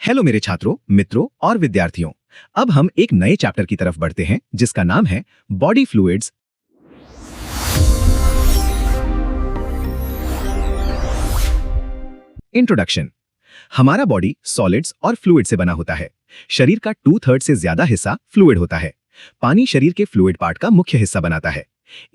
Hello मेरे छात्रों, मित्रों और विद्यार्थियों। अब हम एक नए चैप्टर की तरफ बढ़ते हैं जिसका नाम है बॉडी फ्लूइड्स। इंट्रोडक्शन। हमारा बॉडी सॉलिड्स और फ्लूइड से बना होता है। शरीर का 2/3 से ज्यादा हिस्सा फ्लूइड होता है। पानी शरीर के फ्लूइड पार्ट का मुख्य हिस्सा बनाता है।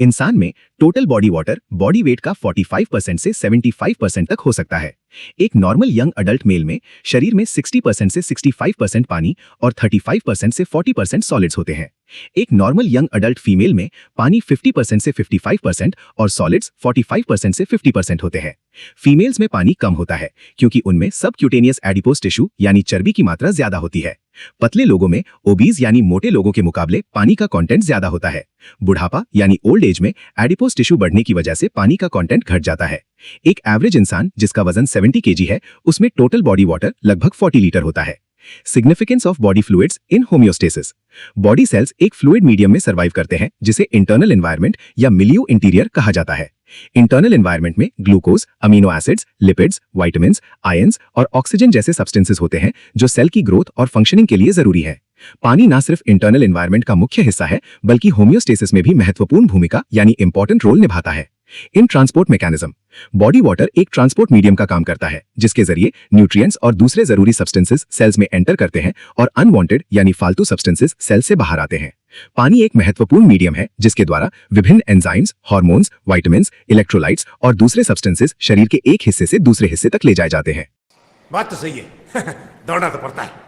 इंसान में total body water body weight का 45% से 75% तक हो सकता है। एक नॉर्मल यंग अडल्ट मेल में शरीर में 60% से 65% पानी और 35% से 40% सॉलिड्स होते हैं। एक नॉर्मल यंग अडल्ट फीमेल में पानी 50% से 55% और सॉलिड्स 45% से 50% होते हैं। फीमेल्स में पानी कम होता है क्योंकि उनमें सबक्यूटेनियस एडिपोज टिश्यू यानी चर्बी की मात्रा ज्यादा होती है। पतले लोगों में ओबीज यानी मोटे लोगों के मुकाबले पानी का कंटेंट ज्यादा होता है। बुढ़ापा यानी ओल्ड एज में एडिपोज टिश्यू बढ़ने की वजह से पानी का कंटेंट घट जाता है। एक एवरेज इंसान जिसका वजन 70 केजी है, उसमें टोटल बॉडी वाटर लगभग 40 लीटर होता है। Significance of body fluids in homeostasis. Body cells एक फ्लूइड मीडियम में सर्वाइव करते हैं जिसे इंटरनल एनवायरनमेंट या मिलियू इंटीरियर कहा जाता है। इंटरनल एनवायरनमेंट में glucose, amino acids, lipids, vitamins, ions और ऑक्सीजन जैसे सब्सटेंसेस होते हैं जो सेल की ग्रोथ और फंक्शनिंग के लिए जरूरी है। पानी ना सिर्फ इंटरनल एनवायरनमेंट का मुख्य हिस्सा है बल्कि होम्योस्टेसिस में भी महत्वपूर्ण भूमिका यानी इंपॉर्टेंट रोल निभाता है। इन ट्रांसपोर्ट मैकेनिज्म। बॉडी वाटर एक ट्रांसपोर्ट मीडियम का काम करता है जिसके जरिए न्यूट्रिएंट्स और दूसरे जरूरी सब्सटेंसेस सेल्स में एंटर करते हैं और अनवांटेड यानी फालतू सब्सटेंसेस सेल से बाहर आते हैं। पानी एक महत्वपूर्ण मीडियम है जिसके द्वारा विभिन्न एंजाइम्स, हार्मोन्स, विटामिन्स, इलेक्ट्रोलाइट्स और दूसरे सब्सटेंसेस शरीर के एक हिस्से से दूसरे हिस्से तक ले जाए जाते हैं। बात तो सही है। दौड़ना तो पड़ता है।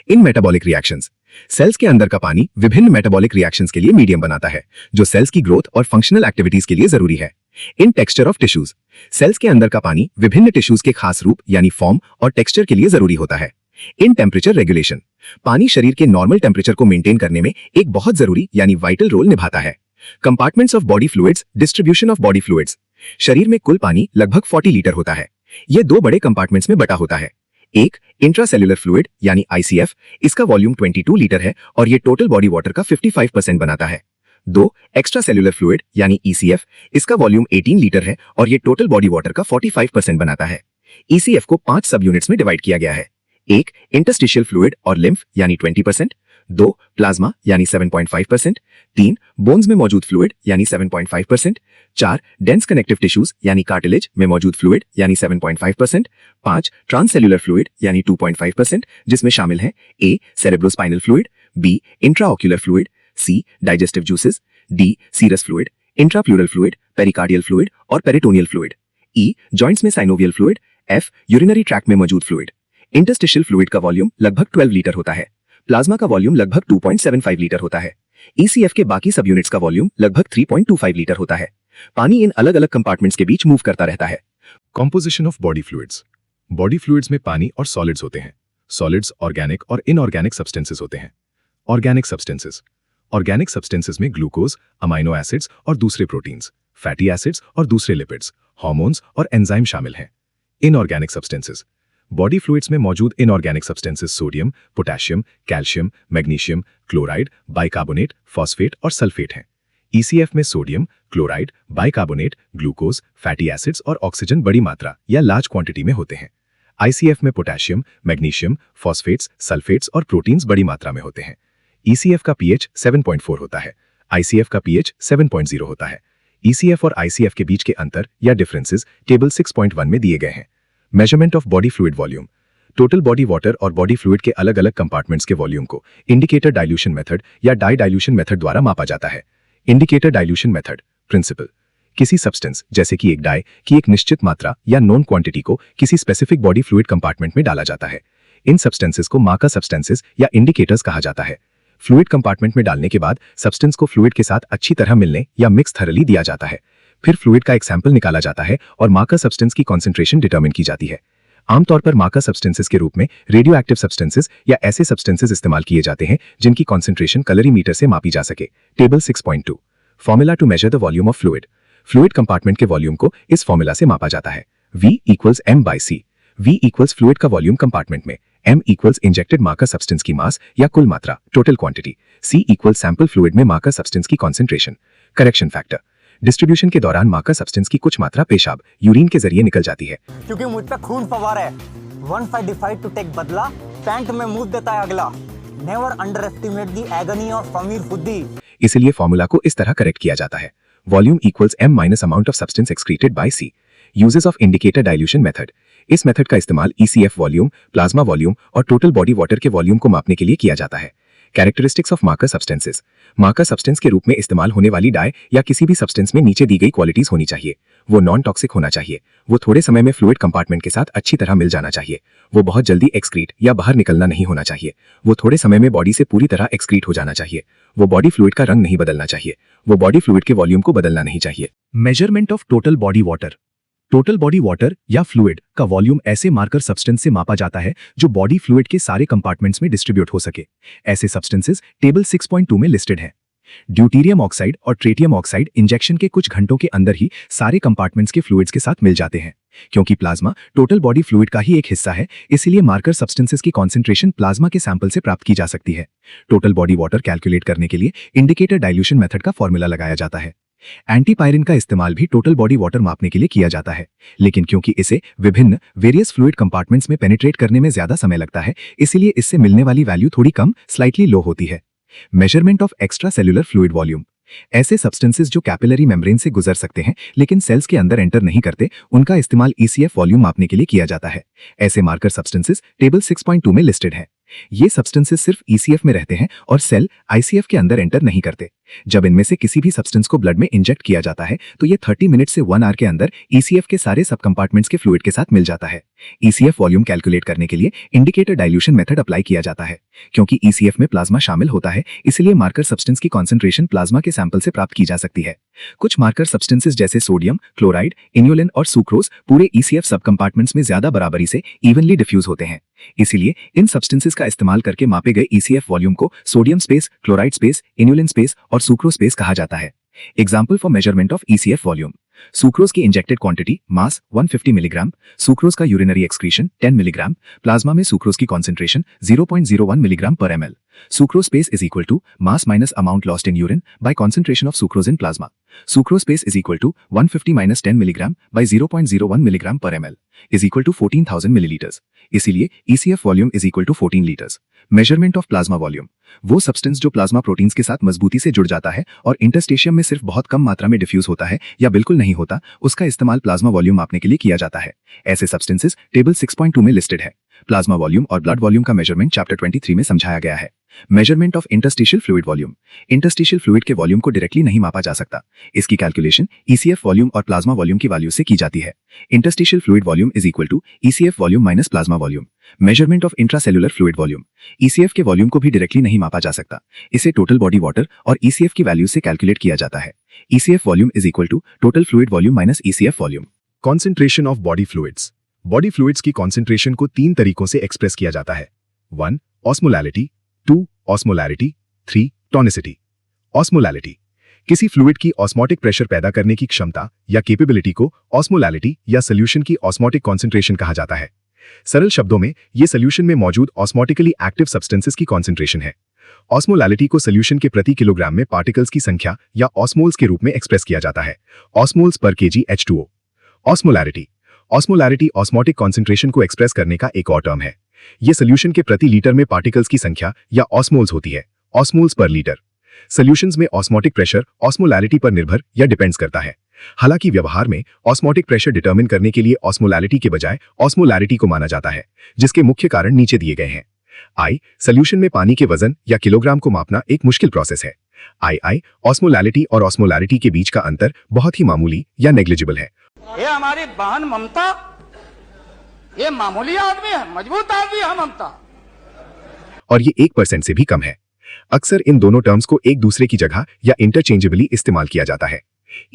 इन मेटाबॉलिक रिएक्शंस। सेल्स के अंदर का पानी विभिन्न मेटाबॉलिक रिएक्शंस के लिए मीडियम बनाता है जो सेल्स की ग्रोथ और फंक्शनल एक्टिविटीज के लिए जरूरी है। In texture of tissues. Cells के अंदर का पानी विभिन्न टिश्यूज के खास रूप यानी फॉर्म और टेक्सचर के लिए जरूरी होता है। In temperature regulation. पानी शरीर के नॉर्मल टेम्परेचर को मेंटेन करने में एक बहुत जरूरी यानी वाइटल रोल निभाता है। Compartments of body fluids. Distribution of body fluids. शरीर में कुल पानी लगभग 40 लीटर होता है। यह दो बड़े कंपार्टमेंट्स में बटा होता है। एक इंट्रासेल्युलर फ्लूइड यानी आईसीएफ, इसका वॉल्यूम 22 लीटर है और यह टोटल बॉडी वाटर का 55% बनाता है। दो एक्स्ट्रा सेल्युलर फ्लूइड यानी ईसीएफ, इसका वॉल्यूम 18 लीटर है और यह टोटल बॉडी वाटर का 45% बनाता है। ईसीएफ को 5 सब यूनिट्स में डिवाइड किया गया है। एक इंटरस्टिशियल फ्लूइड और लिम्फ यानी 20%, दो प्लाज्मा यानी 7.5%, तीन बोन्स में मौजूद फ्लूइड यानी 7.5%, चार डेंस कनेक्टिव टिश्यूज यानी कार्टिलेज में मौजूद फ्लूइड यानी 7.5%, पांच ट्रांससेल्युलर फ्लूइड यानी 2.5% जिसमें शामिल हैं A cerebrospinal fluid, B intraocular fluid, C digestive juices, D serous fluid, intrapleural fluid, pericardial fluid और पेरिटोनियल फ्लूइड, ई जॉइंट्स में synovial fluid, F urinary tract में मौजूद फ्लूइड। इंटरस्टिशियल फ्लूइड का वॉल्यूम लगभग 12 लीटर होता है। प्लाज्मा का volume लगभग 2.75 लीटर होता है। ईसीएफ के बाकी सब यूनिट्स का वॉल्यूम लगभग 3.25 लीटर होता है। पानी इन अलग अलग कंपार्टमेंट्स के बीच मूव करता रहता है। Composition of body fluids. Body fluids में पानी और सॉलिड्स होते हैं। सॉलिड्स ऑर्गेनिक और इनऑर्गेनिक सब्सटेंसेस होते हैं। Organic substances. ऑर्गेनिक सब्सटेंसेस में ग्लूकोज, अमाइनो एसिड्स और दूसरे प्रोटीन्स, फैटी एसिड्स और दूसरे लिपिड्स, हार्मोन्स और एंजाइम शामिल हैं। Inorganic substances. बॉडी फ्लूइड्स में मौजूद inorganic substances sodium, potassium, calcium, magnesium, chloride, bicarbonate, phosphate और सल्फेट हैं। ईसीएफ में sodium, chloride, bicarbonate, glucose, fatty acids और ऑक्सीजन बड़ी मात्रा या लार्ज क्वांटिटी में होते हैं। आईसीएफ में पोटेशियम, मैग्नीशियम, फॉस्फेट्स, सल्फेट्स और प्रोटीन्स बड़ी मात्रा में होते हैं। ईसीएफ का पीएच 7.4 होता है। आईसीएफ का पीएच 7.0 होता है। ईसीएफ और आईसीएफ के बीच के अंतर या डिफरेंसेस टेबल 6.1 में दिए गए हैं। Measurement of body fluid volume. Total body water और बॉडी फ्लूइड के अलग अलग कंपार्टमेंट्स के वॉल्यूम को इंडिकेटर डाइल्यूशन मेथड या डाई डाइल्यूशन मेथड द्वारा मापा जाता है। Indicator dilution method. प्रिंसिपल। किसी सब्सटेंस जैसे कि एक डाई की एक निश्चित मात्रा या नॉन क्वांटिटी को किसी स्पेसिफिक बॉडी फ्लूइड कंपार्टमेंट में डाला जाता है। इन सब्सटेंसेस को मार्कर सब्सटेंसेस या इंडिकेटर्स कहा जाता है। फ्लूइड कंपार्टमेंट में डालने के बाद सब्सटेंस को फ्लूइड के साथ अच्छी तरह मिलने या मिक्स थरली दिया जाता है। फिर फ्लूइड का एक सैंपल निकाला जाता है और मार्कर सब्सटेंस की कॉन्सेंट्रेशन डिटरमिन की जाती है। आमतौर पर मार्कर सब्सटेंसेस के रूप में रेडियो एक्टिव सब्सटेंसेस या ऐसे सब्सटेंसेस इस्तेमाल किए जाते हैं जिनकी कॉन्सेंट्रेशन कलरीमीटर से मापी जा सके। Table 6.2। Formula to measure the volume of fluid. Fluid compartment के वॉल्यूम को इस फॉर्मूला से मापा जाता है। V equals M/C। V equals fluid का वॉल्यूम कंपार्टमेंट में, M equals injected marker substance की मास या कुल मात्रा total quantity, C equals sample fluid में मार्कर सब्सटेंस की कॉन्सेंट्रेशन। Correction factor. डिस्ट्रीब्यूशन के दौरान मार्कर सब्सटेंस की कुछ मात्रा पेशाब यूरिन के जरिए निकल जाती है। क्योंकि मुझ पे खून फवार है। 155 टू टेक बदला, पैंट में मुंह देता है अगला। Never under estimate the agony of अमीर खुदी। इसलिए फॉर्मूला को इस तरह करेक्ट किया जाता है, volume equals m minus amount of substance excreted by C। Uses of indicator dilution method. इस मेथड का इस्तेमाल ECF वॉल्यूम, प्लाज्मा वॉल्यूम और टोटल बॉडी वाटर के वॉल्यूम को मापने के लिए किया जाता है। Characteristics of marker substances. Marker substance के रूप में इस्तेमाल होने वाली डाई या किसी भी सब्सटेंस में नीचे दी गई क्वालिटीज होनी चाहिए। वो नॉन टॉक्सिक होना चाहिए, वो थोड़े समय में फ्लूइड कंपार्टमेंट के साथ अच्छी तरह मिल जाना चाहिए, वो बहुत जल्दी एक्सक्रीट या बाहर निकलना नहीं होना चाहिए, वो थोड़े समय में बॉडी से पूरी तरह एक्सक्रीट हो जाना चाहिए, वो बॉडी फ्लूइड का रंग नहीं बदलना चाहिए, वो बॉडी फ्लूइड के वॉल्यूम को बदलना नहीं चाहिए। Measurement of total body water. Total body water या फ्लूइड का वॉल्यूम ऐसे मार्कर सब्सटेंस से मापा जाता है जो बॉडी फ्लूइड के सारे कंपार्टमेंट्स में डिस्ट्रीब्यूट हो सके। ऐसे सब्सटेंसेस टेबल 6.2 में लिस्टेड हैं। ड्यूटीरियम ऑक्साइड और ट्रेटियम ऑक्साइड इंजेक्शन के कुछ घंटों के अंदर ही सारे कंपार्टमेंट्स के फ्लूइड्स के साथ मिल जाते हैं। क्योंकि प्लाज्मा टोटल बॉडी फ्लूइड का ही एक हिस्सा है, इसलिए मार्कर सब्सटेंसेस की कॉन्सेंट्रेशन प्लाज्मा के सैंपल से प्राप्त की जा सकती है। टोटल बॉडी वाटर कैलकुलेट करने के लिए इंडिकेटर डाइल्यूशन मेथड का फॉर्मूला लगाया जाता है। एंटीपायरिन का इस्तेमाल भी टोटल बॉडी वाटर मापने के लिए किया जाता है, लेकिन क्योंकि इसे विभिन्न वेरियस फ्लूइड कंपार्टमेंट्स में पेनिट्रेट करने में ज्यादा समय लगता है, इसलिए इससे मिलने वाली वैल्यू थोड़ी कम, स्लाइटली लो होती है। Measurement of extra cellular fluid volume. ऐसे सब्सटेंसेस जो कैपिलरी मेम्ब्रेन से गुजर सकते हैं लेकिन सेल्स के अंदर एंटर नहीं करते, उनका इस्तेमाल ECF वॉल्यूम मापने के लिए किया जाता है। ऐसे मार्कर सब्सटेंसेस टेबल 6.2 में लिस्टेड हैं। ये सब्सटेंसेस सिर्फ ECF में रहते हैं और सेल ICF के अंदर एंटर नहीं करते। जब इनमें से किसी भी सब्सटेंस को ब्लड में इंजेक्ट किया जाता है तो ये 30 मिनट से 1 आवर के अंदर ECF के सारे सब कंपार्टमेंट्स के फ्लूइड के साथ मिल जाता है। ECF वॉल्यूम कैलकुलेट करने के लिए इंडिकेटर डाइल्यूशन मेथड अप्लाई किया जाता है। क्योंकि ECF में प्लाज्मा शामिल होता है, इसलिए मार्कर सब्सटेंस की कॉन्सेंट्रेशन प्लाज्मा के सैंपल से प्राप्त की जा सकती है। कुछ मार्कर सब्सटेंसेस जैसे सोडियम, क्लोराइड, इन्युलिन और सुक्रोज पूरे ECF सब कंपार्टमेंट्स में ज्यादा बराबरी से इवनली डिफ्यूज होते हैं। इसीलिए इन सब्सटेंसेस का इस्तेमाल करके मापे गए ECF वॉल्यूम को sodium space, chloride space, inulin space और सुक्रोज स्पेस कहा जाता है। Example for measurement of ECF volume. Sucrose की injected quantity mass 150 milligram, sucrose का यूरिनरी एक्सक्रीशन 10 मिलीग्राम, प्लाज्मा में सुक्रोज की कॉन्सेंट्रेशन 0.01 मिलीग्राम पर ml। Sucrose space is equal to mass minus amount lost in urine by concentration of sucrose in plasma. Sucrose space is equal to 150 minus 10 milligram by 0.01 milligram पर ml is equal to 14,000 millilitres. इसीलिए ECF volume is equal to 14 litres. Measurement of plasma volume. वो substance जो plasma proteins के साथ मजबूती से जुड़ जाता है और इंटरस्टेशियम में सिर्फ बहुत कम मात्रा में डिफ्यूज होता है या बिल्कुल नहीं होता, उसका इस्तेमाल प्लाज्मा वॉल्यूम मापने के लिए किया जाता है। ऐसे सब्सटेंसेस टेबल 6.2 में लिस्टेड है। प्लाज्मा वॉल्यूम और ब्लड वॉल्यूम का मेजरमेंट चैप्टर 23 में समझाया गया है। Measurement of interstitial fluid volume. Interstitial fluid के वॉल्यूम को डायरेक्टली नहीं मापा जा सकता। इसकी कैलकुलेशन ECF वॉल्यूम और प्लाज्मा वॉल्यूम की वैल्यू से की जाती है। Interstitial fluid volume is equal to ECF volume minus plasma volume. Measurement of intracellular fluid volume. ECF के वॉल्यूम को भी डायरेक्टली नहीं मापा जा सकता। इसे टोटल बॉडी वाटर और ECF की वैल्यू से कैलकुलेट किया जाता है। ECF volume is equal to total fluid volume minus ECF volume. Concentration of body fluids. Body fluids की कॉन्सेंट्रेशन को 3 तरीकों से एक्सप्रेस किया जाता है। 1 ऑस्मोलैरिटी, 2 ऑस्मोलैरिटी, 3 टॉनिसिटी। ऑस्मोलैरिटी किसी फ्लूइड की ऑस्मोटिक प्रेशर पैदा करने की क्षमता या कैपेबिलिटी को ऑस्मोलैरिटी या सॉल्यूशन की ऑस्मोटिक कॉन्सेंट्रेशन कहा जाता है। सरल शब्दों में ये सॉल्यूशन में मौजूद ऑस्मोटिकली एक्टिव सब्सटेंसेस की कॉन्सेंट्रेशन है। ऑस्मोलैरिटी को सॉल्यूशन के प्रति किलोग्राम में पार्टिकल्स की संख्या या ऑस्मोल्स के रूप में एक्सप्रेस किया जाता है। ऑस्मोल्स पर kg H2O। Osmolarity osmolarity osmotic concentration को एक्सप्रेस करने का एक और टर्म है। यह सॉल्यूशन के प्रति लीटर में पार्टिकल्स की संख्या या ऑस्मोल्स होती है। ऑस्मोल्स पर लीटर। सॉल्यूशंस में ऑस्मोटिक प्रेशर ऑस्मोलैरिटी पर निर्भर या डिपेंड्स करता है। हालांकि व्यवहार में ऑस्मोटिक प्रेशर डिटरमिन करने के लिए ऑस्मोलैरिटी के बजाय ऑस्मोलैरिटी को माना जाता है, जिसके मुख्य कारण नीचे दिए गए हैं। I सॉल्यूशन में पानी के वजन या किलोग्राम को मापना एक मुश्किल प्रोसेस है। II ऑस्मोलैरिटी और ऑस्मोलैरिटी के बीच का अंतर बहुत ही मामूली या नेग्लिजिबल है। ये हमारी बहन ममता, ये मामूली आदमी है, मजबूत आदमी है ममता, और ये 1% से भी कम है। अक्सर इन दोनों टर्म्स को एक दूसरे की जगह या इंटरचेंजेबली इस्तेमाल किया जाता है।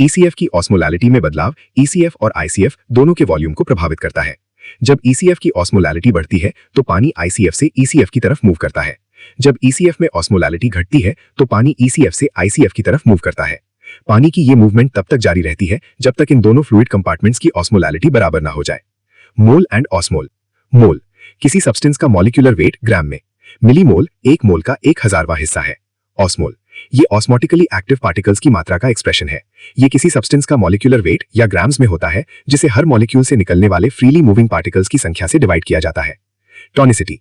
ECF की ऑस्मोलैरिटी में बदलाव ECF और ICF दोनों के वॉल्यूम को प्रभावित करता है। जब ECF की ऑस्मोलैरिटी बढ़ती है तो पानी ICF से ECF की तरफ मूव करता है। जब ECF में ऑस्मोलैरिटी घटती है तो पानी ECF से ICF की तरफ मूव करता है। पानी की ये मूवमेंट तब तक जारी रहती है जब तक इन दोनों फ्लूइड कंपार्टमेंट्स की ऑस्मोलैरिटी बराबर ना हो जाए। Mole and osmole. मोल किसी सब्सटेंस का मॉलिक्यूलर वेट ग्राम में। मिलीमोल 1 मोल का 1000वां हिस्सा है। ऑस्मोल ये ऑस्मोटिकली एक्टिव पार्टिकल्स की मात्रा का एक्सप्रेशन है। ये किसी सब्सटेंस का मॉलिक्यूलर वेट या ग्राम्स में होता है, जिसे हर मॉलिक्यूल से निकलने वाले फ्रीली मूविंग पार्टिकल्स की संख्या से डिवाइड किया जाता है। टॉनिसिटी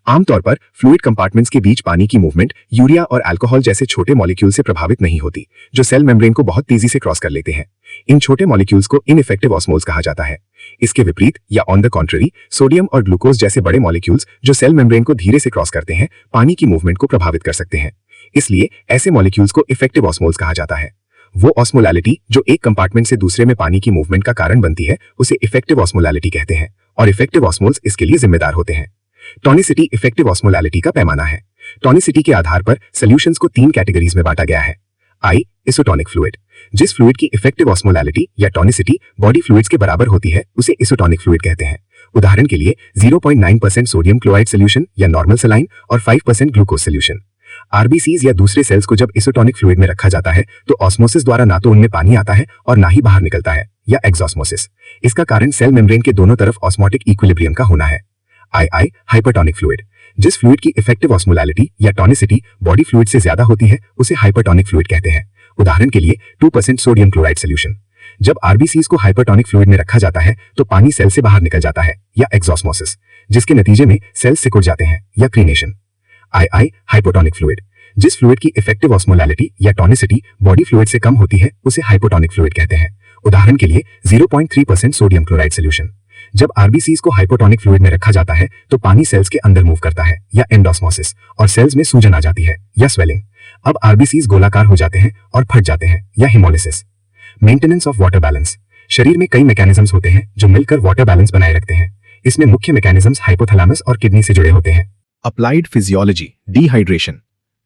आमतौर पर फ्लूइड कंपार्टमेंट्स के बीच पानी की मूवमेंट यूरिया और अल्कोहल जैसे छोटे मॉलिक्यूल से प्रभावित नहीं होती, जो सेल मेम्ब्रेन को बहुत तेजी से क्रॉस कर लेते हैं। इन छोटे मॉलिक्यूल्स को इनइफेक्टिव ऑस्मोल्स कहा जाता है। इसके विपरीत या ऑन द कॉन्ट्ररी, सोडियम और ग्लूकोज जैसे बड़े मॉलिक्यूल्स जो सेल मेम्ब्रेन को धीरे से क्रॉस करते हैं, पानी की मूवमेंट को प्रभावित कर सकते हैं। इसलिए ऐसे मॉलिक्यूल्स को इफेक्टिव ऑस्मोल्स कहा जाता है। वो ऑस्मोलैलिटी जो एक कंपार्टमेंट से दूसरे में पानी की मूवमेंट का कारण बनती है, उसे इफेक्टिव ऑस्मोलैलिटी कहते हैं, और इफेक्टिव ऑस्मोल्स इसके लिए जिम्मेदार होते हैं। टॉनिसिटी इफेक्टिव ऑस्मोलैलिटी का पैमाना है। टॉनिसिटी के आधार पर सॉल्यूशंस को 3 कैटेगरीज में बांटा गया है। आई, इसोटोनिक फ्लूइड। जिस फ्लूइड की इफेक्टिव ऑस्मोलैलिटी या टॉनिसिटी बॉडी फ्लूइड्स के बराबर होती है, उसे इसोटोनिक फ्लूइड कहते हैं। उदाहरण के लिए 0.9% सोडियम क्लोराइड सॉल्यूशन या नॉर्मल सलाइन और 5% ग्लूकोज सॉल्यूशन। आरबीसीज या दूसरे सेल्स को जब इसोटोनिक फ्लूइड में रखा जाता है तो ऑस्मोसिस द्वारा ना तो उनमें पानी आता है और ना ही बाहर निकलता है, या एक्सॉस्मोसिस। इसका कारण सेल मेम्ब्रेन के दोनों तरफ ऑस्मोटिक इक्विलिब्रियम का होना है। आई, हाइपरटोनिक फ्लूइड। जिस फ्लूइड की इफेक्टिव ऑस्मोलैलिटी या टॉनिसिटी बॉडी फ्लूइड से ज्यादा होती है, उसे हाइपरटोनिक फ्लूइड कहते हैं। उदाहरण के लिए 2% सोडियम क्लोराइड सॉल्यूशन। जब आरबीसीज को हाइपरटोनिक फ्लूइड में रखा जाता है तो पानी सेल से बाहर निकल जाता है, या एक्सॉस्मोसिस, जिसके नतीजे में सेल्स सिकुड़ जाते हैं, या क्रीनेशन। आई, हाइपोटोनिक फ्लूइड। जिस फ्लूइड की इफेक्टिव ऑस्मोलैलिटी या टॉनिसिटी बॉडी फ्लूइड से कम होती है, उसे हाइपोटोनिक फ्लूइड कहते हैं। उदाहरण के लिए 0.3% सोडियम क्लोराइड सॉल्यूशन। जब आरबीसीज को हाइपोटोनिक फ्लूइड में रखा जाता है तो पानी सेल्स के अंदर मूव करता है, या एंडोस्मोसिस, और सेल्स में सूजन आ जाती है, या स्वेलिंग। अब आरबीसीज गोलाकार हो जाते हैं और फट जाते हैं, या haemolysis. Maintenance of water balance. शरीर में कई मैकेनिज्म्स होते हैं जो मिलकर वाटर बैलेंस बनाए रखते हैं। इसमें मुख्य मैकेनिज्म्स हाइपोथैलेमस और किडनी से जुड़े होते हैं। Applied physiology. Dehydration.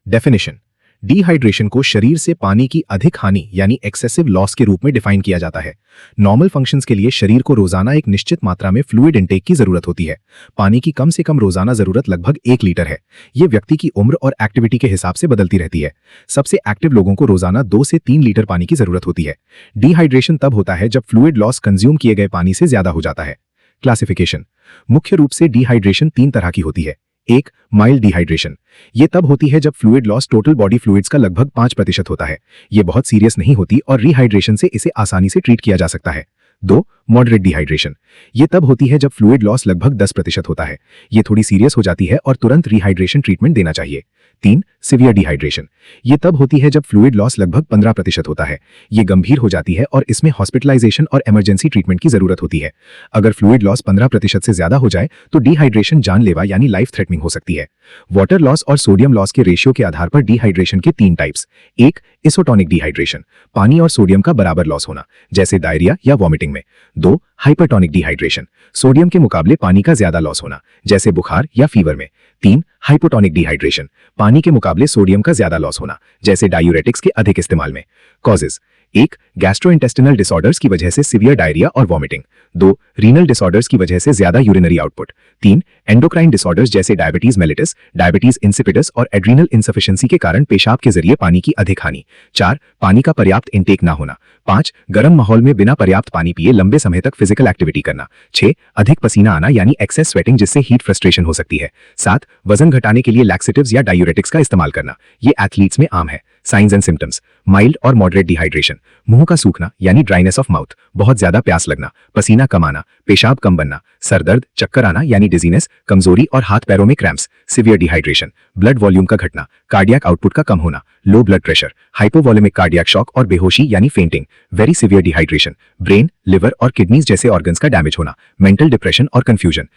Definition. Dehydration को शरीर से पानी की अधिक हानि यानी एक्सेसिव लॉस के रूप में डिफाइन किया जाता है। नॉर्मल फंक्शंस के लिए शरीर को रोजाना एक निश्चित मात्रा में फ्लूइड इंटेक की जरूरत होती है। पानी की कम से कम रोजाना जरूरत लगभग 1 लीटर है। ये व्यक्ति की उम्र और एक्टिविटी के हिसाब से बदलती रहती है। सबसे एक्टिव लोगों को रोजाना 2 से 3 लीटर पानी की जरूरत होती है। डिहाइड्रेशन तब होता है जब फ्लूइड लॉस कंज्यूम किए गए पानी से ज्यादा हो जाता है। क्लासिफिकेशन। मुख्य रूप से डिहाइड्रेशन 3 तरह की होती है। 1, माइल्ड डिहाइड्रेशन। ये तब होती है जब fluid loss total body fluids का लगभग 5% होता है। ये बहुत सीरियस नहीं होती और रिहाइड्रेशन से इसे आसानी से ट्रीट किया जा सकता है। 2, मॉडरेट डिहाइड्रेशन। ये तब होती है जब फ्लूइड लॉस लगभग 10% होता है। ये थोड़ी सीरियस हो जाती है और तुरंत रिहाइड्रेशन ट्रीटमेंट देना चाहिए। 3, सीवियर डिहाइड्रेशन। ये तब होती है जब फ्लूइड लॉस लगभग 15% होता है। ये गंभीर हो जाती है और इसमें हॉस्पिटलाइजेशन और इमरजेंसी ट्रीटमेंट की जरूरत होती है। अगर फ्लूइड लॉस 15% से ज्यादा हो जाए तो डिहाइड्रेशन जानलेवा यानी लाइफ थ्रेटनिंग हो सकती है। वाटर लॉस और सोडियम लॉस के रेशियो के आधार पर डिहाइड्रेशन के 3 टाइप्स। 1, इसोटोनिक डिहाइड्रेशन, पानी और सोडियम का बराबर लॉस होना, जैसे डायरिया या वॉमिटिंग में। 2, हाइपरटोनिक डिहाइड्रेशन, सोडियम के मुकाबले पानी का ज्यादा लॉस होना, जैसे बुखार या फीवर में। 3, हाइपोटोनिक डिहाइड्रेशन, पानी के मुकाबले सोडियम का ज्यादा लॉस होना, जैसे डायूरेटिक्स के अधिक इस्तेमाल में। कॉजेज। 1, गैस्ट्रोइंटेस्टिनल डिसऑर्डर्स की वजह से सीवियर डायरिया और वॉमिटिंग। 2, रीनल डिसऑर्डर्स की वजह से ज्यादा यूरिनरी आउटपुट। 3, एंडोक्राइन डिसऑर्डर्स जैसे डायबिटीज मेलिटस, डायबिटीज इंसिपिडस और एड्रीनल इंसफिशिएंसी के कारण पेशाब के जरिए पानी की अधिक हानि। 4, पानी का पर्याप्त इंटेक ना होना। 5, गर्म माहौल में बिना पर्याप्त पानी पिए लंबे समय तक फिजिकल एक्टिविटी करना। 6, अधिक पसीना आना यानी एक्सेस स्वेटिंग जिससे हीट फ्रस्ट्रेशन हो सकती है। 7, वजन घटाने के लिए लैक्सेटिव्स या डायूरेटिक्स का इस्तेमाल करना। ये एथलीट्स में आम है। Science and symptoms. माइल्ड और मॉडरेट डिहाइड्रेशन, मुंह का सूखना यानी ड्राइनेस ऑफ माउथ, बहुत ज्यादा प्यास लगना, पसीना कम आना, पेशाब कम बनना, सर दर्द, चक्कर आना यानी डिजीनेस, कमजोरी और हाथ पैरों में cramps. Severe dehydration, blood volume का घटना, कार्डियक आउटपुट का कम होना, low blood pressure, hypovolemic cardiac shock और बेहोशी यानी fainting. Very severe dehydration, brain, liver और किडनीज जैसे ऑर्गन्स का डैमेज होना, मेंटल डिप्रेशन और कंफ्यूजन।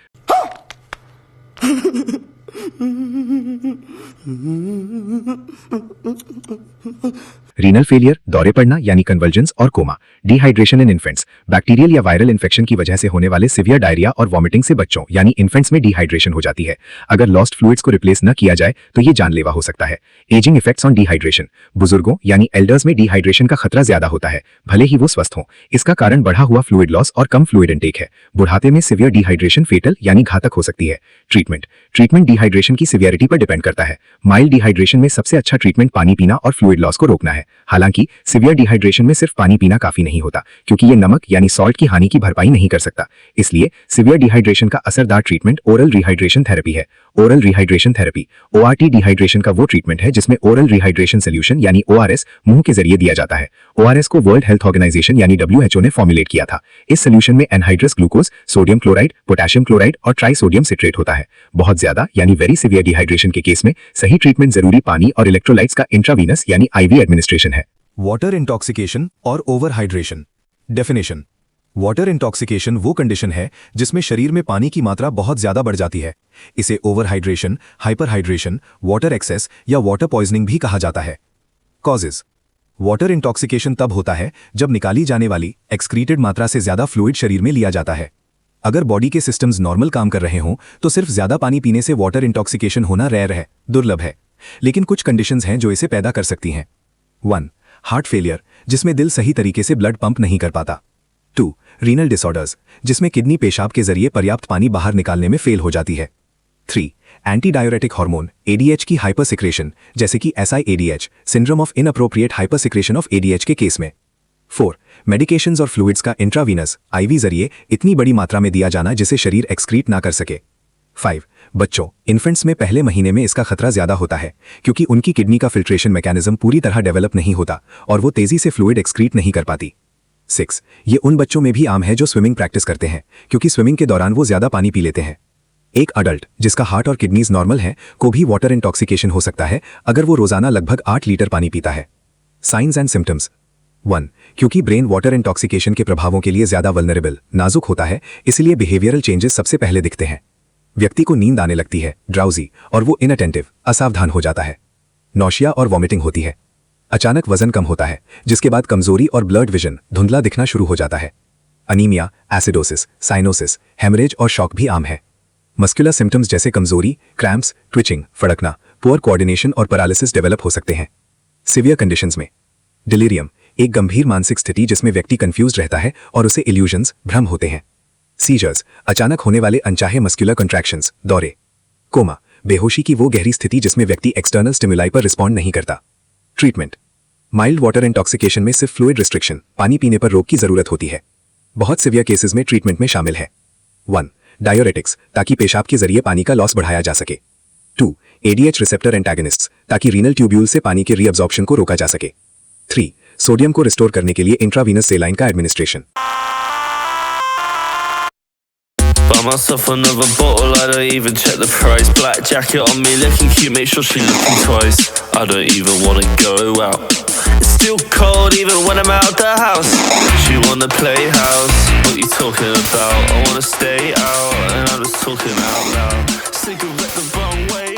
रीनल फेलियर, दौरे पड़ना यानी कन्वल्जेंस और coma. Dehydration in infants, bacterial या वायरल इन्फेक्शन की वजह से होने वाले सीवियर डायरिया और वॉमिटिंग से बच्चों यानी इन्फेंट्स में डिहाइड्रेशन हो जाती है। अगर लॉस्ट फ्लूइड्स को रिप्लेस न किया जाए तो ये जानलेवा हो सकता है। एजिंग इफेक्ट्स ऑन डिहाइड्रेशन, बुजुर्गों यानी एल्डर्स में डिहाइड्रेशन का खतरा ज्यादा होता है, भले ही वो स्वस्थ हों। इसका कारण बढ़ा हुआ फ्लूइड लॉस और कम फ्लूइड इंटेक है। बुढ़ापे में सीवियर डिहाइड्रेशन फेटल यानी घातक हो सकती है। ट्रीटमेंट डिहाइड्रेशन की सीवियरिटी पर डिपेंड करता है। माइल्ड डिहाइड्रेशन में सबसे अच्छा ट्रीटमेंट पानी पीना और फ्लूइड लॉस को रोकना है। हालांकि सीवियर डिहाइड्रेशन में सिर्फ पानी पीना काफी नहीं। नहीं होता क्योंकि ये नमक यानी सॉल्ट की हानि की भरपाई नहीं कर सकता। इसलिए सिवियर डिहाइड्रेशन का असरदार ट्रीटमेंट ओरल रिहाइड्रेशन थेरेपी है। Oral rehydration therapy ORT dehydration का वो ट्रीटमेंट है जिसमें ओरल रिहाइड्रेशन सोल्यूशन यानी ORS मुंह के जरिए दिया जाता है। ORS को वर्ल्ड हेल्थ ऑर्गेनाइजेशन यानी WHO ने फॉर्मुलेट किया था। इस सोल्यूशन में anhydrous glucose, sodium chloride, potassium chloride और ट्राइसोडियम सिट्रेट होता है। बहुत ज्यादा यानी वेरी सीवियर डिहाइड्रेशन के केस में सही ट्रीटमेंट जरूरी पानी और इलेक्ट्रोलाइट्स का इंट्रावीनस यानी IV एडमिनिस्ट्रेशन है। वाटर इंटॉक्सिकेशन और ओवरहाइड्रेशन। डेफिनेशन: वाटर इंटॉक्सिकेशन वो कंडीशन है जिसमें शरीर में पानी की मात्रा बहुत ज्यादा बढ़ जाती है। इसे ओवरहाइड्रेशन, हाइपरहाइड्रेशन, वाटर एक्सेस या वाटर पॉइजनिंग भी कहा जाता है। कॉजेज: वाटर इंटॉक्सिकेशन तब होता है जब निकाली जाने वाली एक्सक्रीटेड मात्रा से ज्यादा फ्लूइड शरीर में लिया जाता है। अगर बॉडी के सिस्टम्स नॉर्मल काम कर रहे हों तो सिर्फ ज्यादा पानी पीने से वाटर इंटॉक्सिकेशन होना रेयर है, दुर्लभ है। लेकिन कुछ कंडीशंस हैं जो इसे पैदा कर सकती हैं। 1. हार्ट फेलियर, जिसमें दिल सही तरीके से ब्लड पंप नहीं कर पाता। 2. रीनल डिसऑर्डर्स, जिसमें किडनी पेशाब के जरिए पर्याप्त पानी बाहर निकालने में फेल हो जाती है। 3. एंटी डायोरेटिक हार्मोन ADH की हाइपरसिक्रेशन, जैसे कि SIADH, syndrome of inappropriate hypersecretion of ADH के केस में। 4. मेडिकेशंस और फ्लूइड्स का इंट्रावीनस IV जरिए इतनी बड़ी मात्रा में दिया जाना जिसे शरीर एक्सक्रीट ना कर सके। 5. बच्चों इन्फेंट्स में पहले महीने में इसका खतरा ज्यादा होता है क्योंकि उनकी किडनी का फिल्ट्रेशन मैकेनिज्म पूरी तरह डेवलप नहीं होता और वो तेजी से फ्लूइड एक्सक्रीट नहीं कर पाती। 6. ये उन बच्चों में भी आम है जो स्विमिंग प्रैक्टिस करते हैं क्योंकि स्विमिंग के दौरान वो ज्यादा पानी पी लेते हैं। एक अडल्ट जिसका हार्ट और किडनीज नॉर्मल हैं को भी वाटर इंटॉक्सिकेशन हो सकता है अगर वो रोजाना लगभग 8 लीटर पानी पीता है। Science and symptoms. 1. क्योंकि ब्रेन वाटर इंटॉक्सिकेशन के प्रभावों के लिए ज्यादा वल्नरेबल, नाजुक होता है, इसलिए बिहेवियरल चेंजेस सबसे पहले दिखते हैं। व्यक्ति को नींद आने लगती है, ड्राउजी, और वो इनअटेंटिव, असावधान हो जाता है। नौशिया और वॉमिटिंग होती है। अचानक वजन कम होता है, जिसके बाद कमजोरी और ब्लर्ड विजन, धुंधला दिखना शुरू हो जाता है। अनीमिया, एसिडोसिस, साइनोसिस, हेमरेज और शॉक भी आम है। मस्कुलर सिम्टम्स जैसे कमजोरी, क्रैम्प्स, ट्विचिंग, फड़कना, पुअर कोऑर्डिनेशन और पैरालिसिस डेवलप हो सकते हैं। सिवियर कंडीशंस में डिलीरियम, एक गंभीर मानसिक स्थिति जिसमें व्यक्ति कंफ्यूज रहता है और उसे इल्यूजन्स, भ्रम होते हैं। सीजर्स, अचानक होने वाले अनचाहे मस्कुलर कंट्रैक्शंस, दौरे। कोमा, बेहोशी की वो गहरी स्थिति जिसमें व्यक्ति एक्सटर्नल स्टिमुलाई पर रिस्पॉन्ड नहीं करता। ट्रीटमेंट: माइल्ड वाटर इंटॉक्सिकेशन में सिर्फ फ्लूइड रिस्ट्रिक्शन, पानी पीने पर रोक की जरूरत होती है। बहुत सीवियर केसेस में ट्रीटमेंट में शामिल है 1. डायोरेटिक्स, ताकि पेशाब के जरिए पानी का लॉस बढ़ाया जा सके। 2. ADH रिसेप्टर एंटागनिस्ट्स, ताकि रीनल ट्यूब्यूल से पानी के रीअब्जॉर्प्शन को रोका जा सके। 3. सोडियम को रिस्टोर करने के लिए इंट्रावीनस सेलाइन का administration. Buy myself another bottle, I don't even check the price. Black jacket on me, looking cute, make sure she looking twice. I don't even wanna go out. It's still cold even when I'm out the house. She wanna play house, what you talking about? I wanna stay out, and I'm just talking out loud. Cigarette the wrong way.